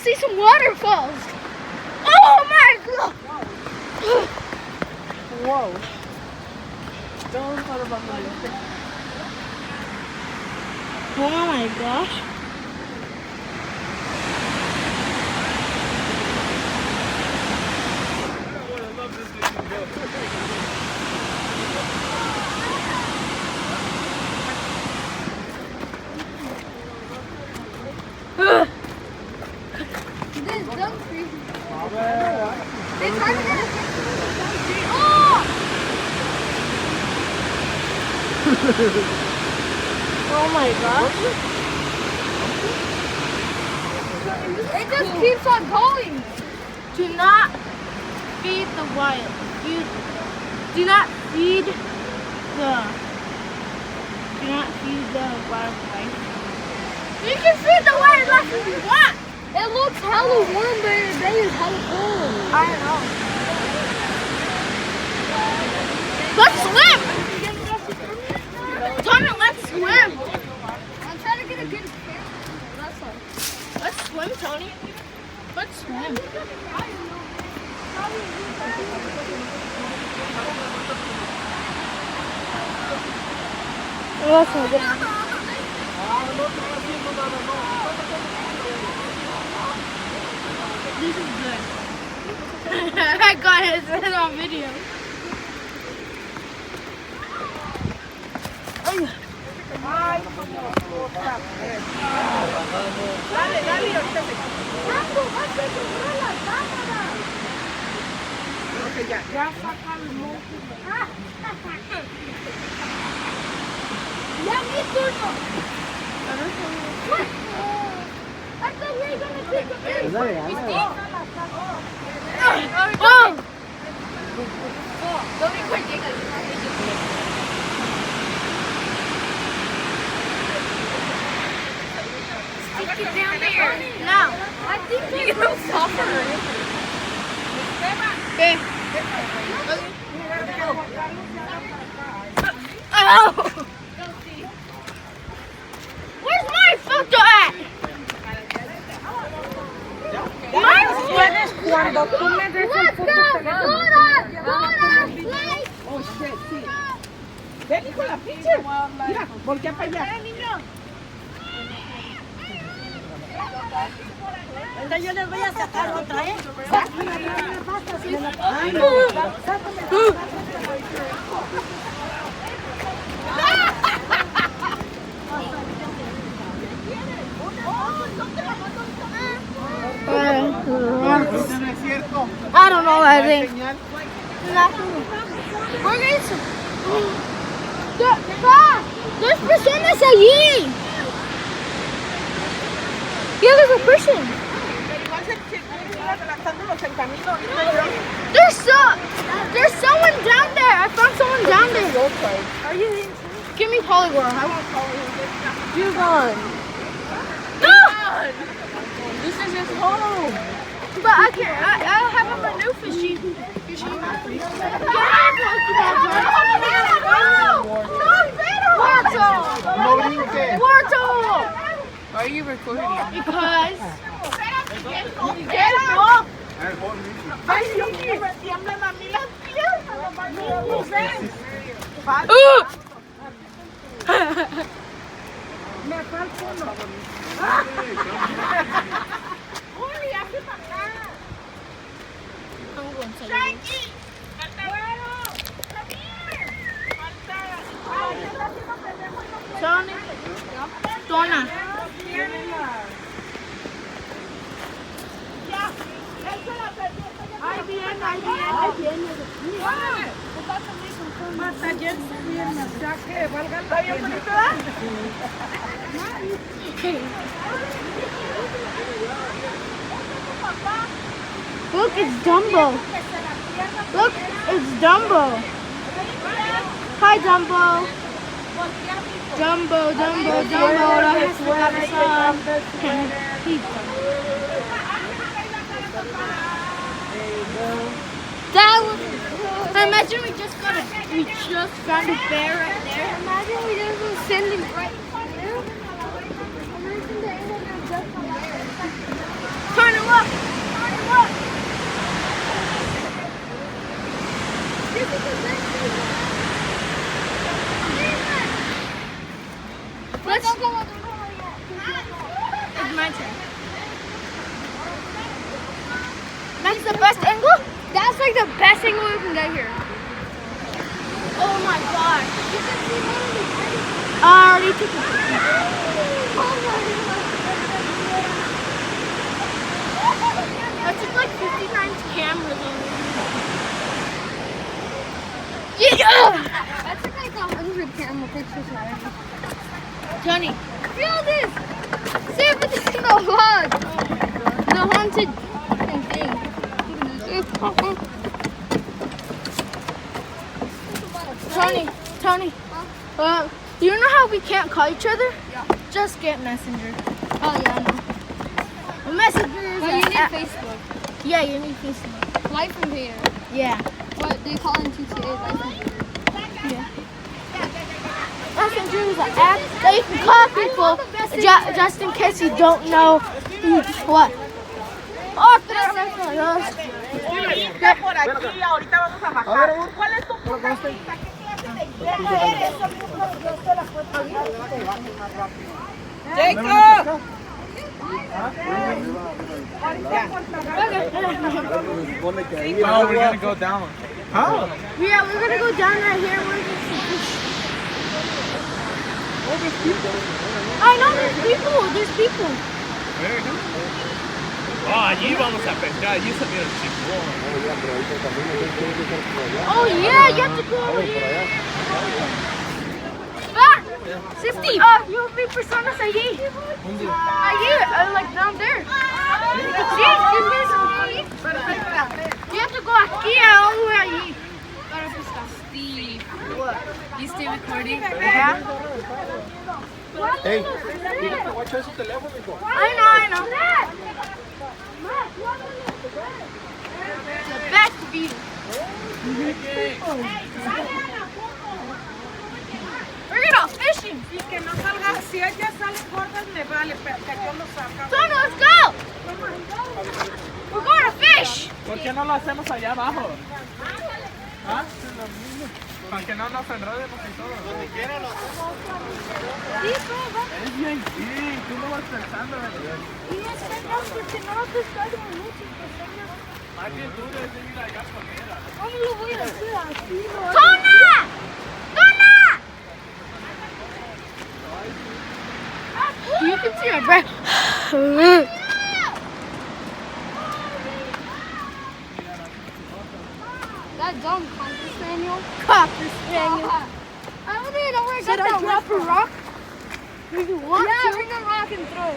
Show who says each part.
Speaker 1: see some waterfalls. Oh my god!
Speaker 2: Whoa. Don't thought about that.
Speaker 1: Oh my gosh. This dumb tree. They tried to get a picture of the dumb tree. Oh!
Speaker 2: Oh my gosh.
Speaker 1: It just keeps on going. Do not feed the wild. You do not feed the wildlife. You can feed the wildlife if you want. It looks hella warm, but the day is hella cold. I know. Let's swim. Tony, let's swim. I'm trying to get a good camera. That's all. Let's swim, Tony. Let's swim. Oh, that's not good. This is good. I got it on video.
Speaker 2: Ya saca el moco.
Speaker 1: Ya mi turno. What? I thought we were gonna take a break. Oh! Don't be quick, Stick it down there. No. I think you can suffer. Okay. Oh! Where's my photo at?
Speaker 2: Puedes cuando tú me des el
Speaker 1: Let's
Speaker 2: foto.
Speaker 1: go! Like.
Speaker 2: Oh shit, sí. Ven con la pinche. Mira, voltea para allá. Ahorita yo les voy a sacar otra, ¿eh? Ay, no.
Speaker 1: I don't know that thing. There's personas allí. Yeah, there's a person. There's someone down there. I found someone down there.
Speaker 2: Are you?
Speaker 1: Give me polygon. I want polygon.
Speaker 2: You're gone.
Speaker 1: No!
Speaker 2: This is his home.
Speaker 1: But I can't. I have a new fishy. Water!
Speaker 2: Why are you recording?
Speaker 1: Because.
Speaker 2: Me falta uno.
Speaker 1: Donna.
Speaker 2: Ahí viene. Más ayer viene, o sea que valga la pena.
Speaker 1: Look, it's Dumbo. Look, it's Dumbo. Hi, Dumbo. Dumbo. That was. Imagine we just found a bear right there. Imagine we just was sending right there. Imagine the internet just. is the best angle? That's like the best angle you can get here. Oh my god. I already took a picture. Oh my god. I took like 59 cameras already. Yeah! I took like 100 camera pictures already. Johnny, feel this! See everything in the vlog! The haunted fucking thing. Tony, you know how we can't call each other? Yeah. Just get Messenger. Oh yeah, I know. Messenger is
Speaker 3: But you need Facebook.
Speaker 1: Yeah, you need Facebook.
Speaker 3: Life Invader.
Speaker 1: Yeah.
Speaker 3: What they call in GTA, Life Invader.
Speaker 1: Yeah. Messenger is an app that you can call people just in case you don't know what. Oh,
Speaker 2: Por aquí, ahorita vamos a bajar. ¿Cuál es tu punto? Jacob!
Speaker 4: Oh, we're gonna go down. How?
Speaker 1: Yeah, we're gonna go down right here. I know there's people. There's people.
Speaker 4: Oh, allí vamos a pescar. Allí se mira el chingón.
Speaker 1: Oh yeah, you have to go over here. Ah, 50. You'll be personas allí. Allí, like down there. Sí, you have to go aquí, all the way allí.
Speaker 3: Steve, you still recording?
Speaker 1: Yeah.
Speaker 4: Hey, mira, te voy a echar su teléfono, hijo.
Speaker 1: I know. The best view. We're gonna fishing.
Speaker 2: Y que no salga, si ella sale gorda, me vale, pero que yo lo saca.
Speaker 1: Tony, let's go. We're going to fish.
Speaker 4: ¿Por qué no lo hacemos allá abajo? ¿Ah? Para que no nos enredemos y todo. Donde quiera lo hacemos. Es bien, sí, tú lo vas pensando.
Speaker 1: Y es que no, porque no lo pescamos mucho.
Speaker 4: Más bien tú debes ir allá afuera.
Speaker 1: ¿Cómo lo voy a hacer así? ¡Tona! ¡Tona! You can see my breath.
Speaker 3: That dumb Cocker Spaniel.
Speaker 1: Cocker Spaniel. I don't even know where I got that. Should I drop a rock?
Speaker 3: Yeah, bring a rock and throw.